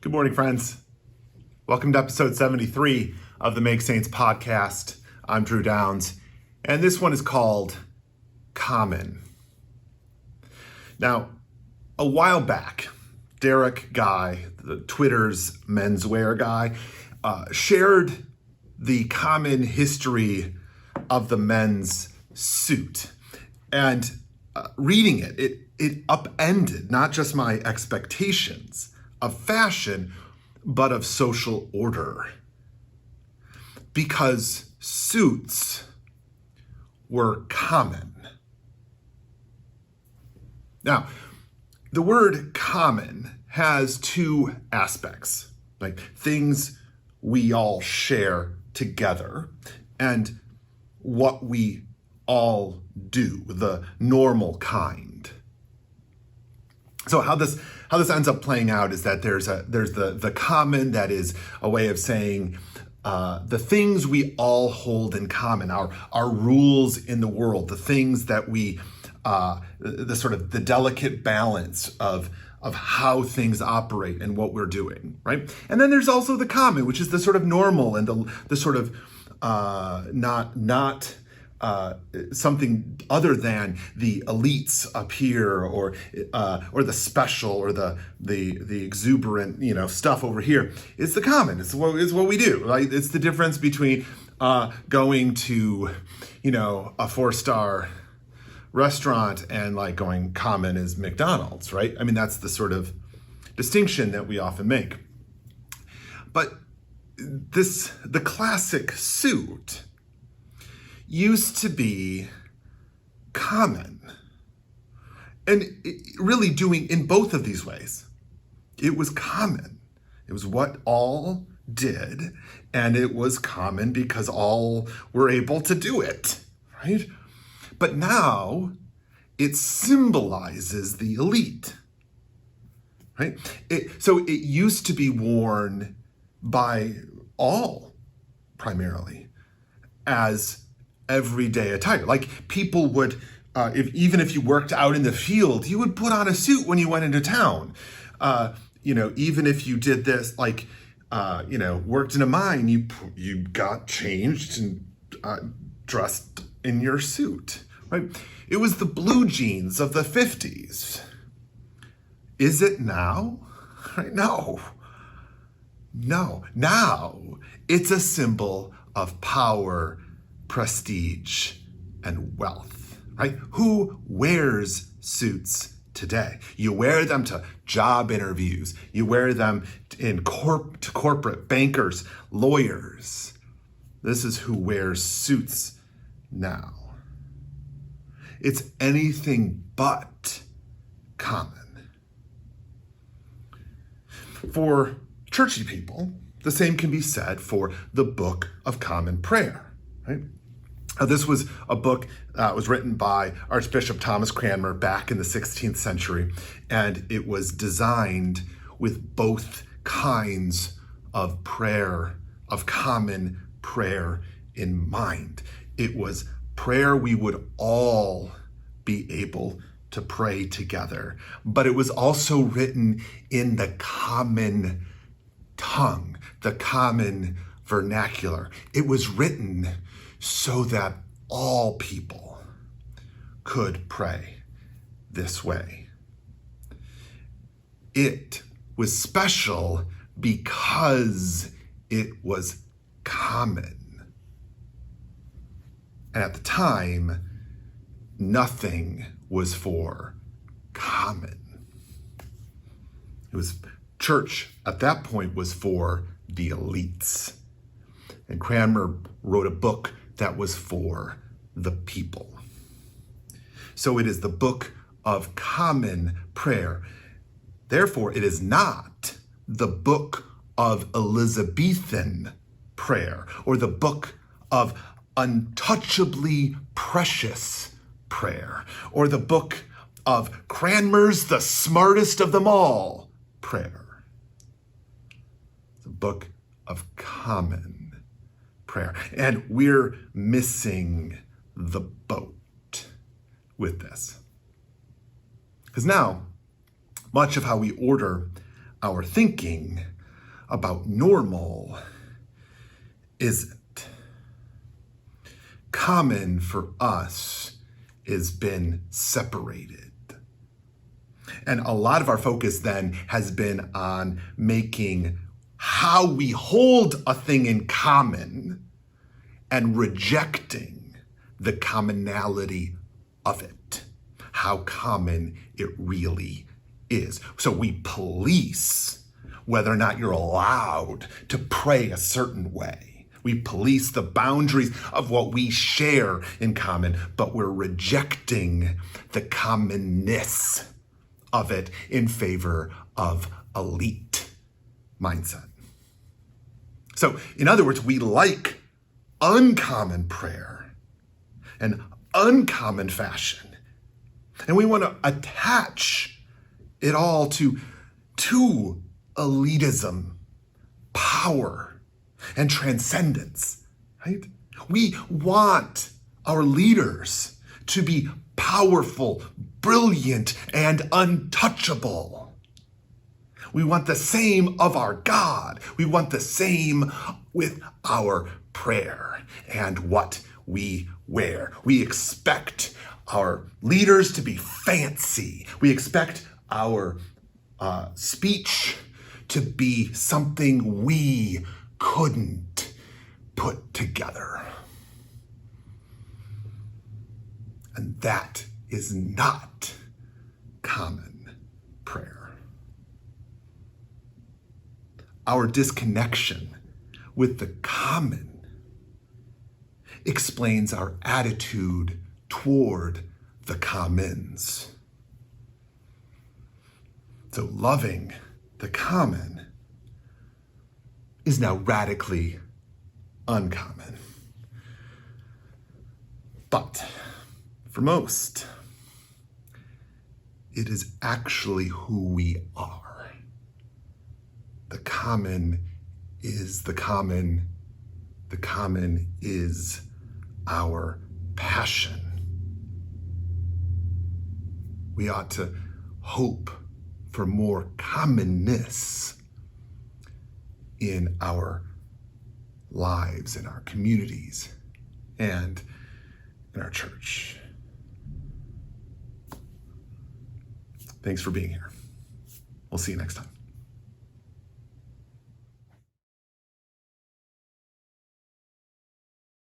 Good morning, friends. Welcome to episode 73 of the Make Saints podcast. I'm Drew Downs, and this one is called Common. Now, a while back, Derek Guy, the Twitter's menswear guy, shared the common history of the men's suit. And reading it upended not just my expectations of fashion, but of social order. Because suits were common. Now, the word common has two aspects, like things we all share together and what we all do, the normal kind. So how this ends up playing out is that there's the common that is a way of saying the things we all hold in common, our rules in the world, the things that we the delicate balance of how things operate and what we're doing, right? And then there's also the common, which is the sort of normal and the sort of not something other than the elites up here, or the special, or the exuberant, stuff over here. It's the common. It's what we do. Right? It's the difference between going to, a 4-star restaurant and like going common is McDonald's, right? I mean, that's the sort of distinction that we often make. But the classic suit used to be common, and really doing in both of these ways. It was common. It was what all did, and it was common because all were able to do it, right? But now it symbolizes the elite, right? So it used to be worn by all primarily as everyday attire. Like people would, even if you worked out in the field, you would put on a suit when you went into town. Even if you did this, worked in a mine, you got changed and dressed in your suit, right? It was the blue jeans of the 50s. Is it now? Right? No. Now it's a symbol of power, prestige, and wealth, right? Who wears suits today? You wear them to job interviews. You wear them to corporate bankers, lawyers. This is who wears suits now. It's anything but common. For churchy people, the same can be said for the Book of Common Prayer, right? This was a book that was written by Archbishop Thomas Cranmer back in the 16th century, and it was designed with both kinds of prayer, of common prayer in mind. It was prayer we would all be able to pray together, but it was also written in the common tongue, the common vernacular. It was written so that all people could pray this way. It was special because it was common. And at the time, nothing was for common. It was church at that point was for the elites. And Cranmer wrote a book that was for the people. So it is the Book of Common Prayer. Therefore, it is not the Book of Elizabethan prayer or the Book of Untouchably Precious prayer or the Book of Cranmer's The Smartest of Them All prayer. The Book of Common Prayer. And we're missing the boat with this. Because now, much of how we order our thinking about normal isn't. Common for us has been separated. And a lot of our focus then has been on making how we hold a thing in common and rejecting the commonality of it, how common it really is. So we police whether or not you're allowed to pray a certain way. We police the boundaries of what we share in common, but we're rejecting the commonness of it in favor of elite mindset. So, in other words, we like uncommon prayer and uncommon fashion, and we want to attach it all to elitism, power, and transcendence, right? We want our leaders to be powerful, brilliant, and untouchable. We want the same of our God. We want the same with our prayer and what we wear. We expect our leaders to be fancy. We expect our speech to be something we couldn't put together. And that is not common prayer. Our disconnection with the common explains our attitude toward the commons. So loving the common is now radically uncommon. But for most, it is actually who we are. The common is the common. The common is our passion. We ought to hope for more commonness in our lives, in our communities, and in our church. Thanks for being here. We'll see you next time.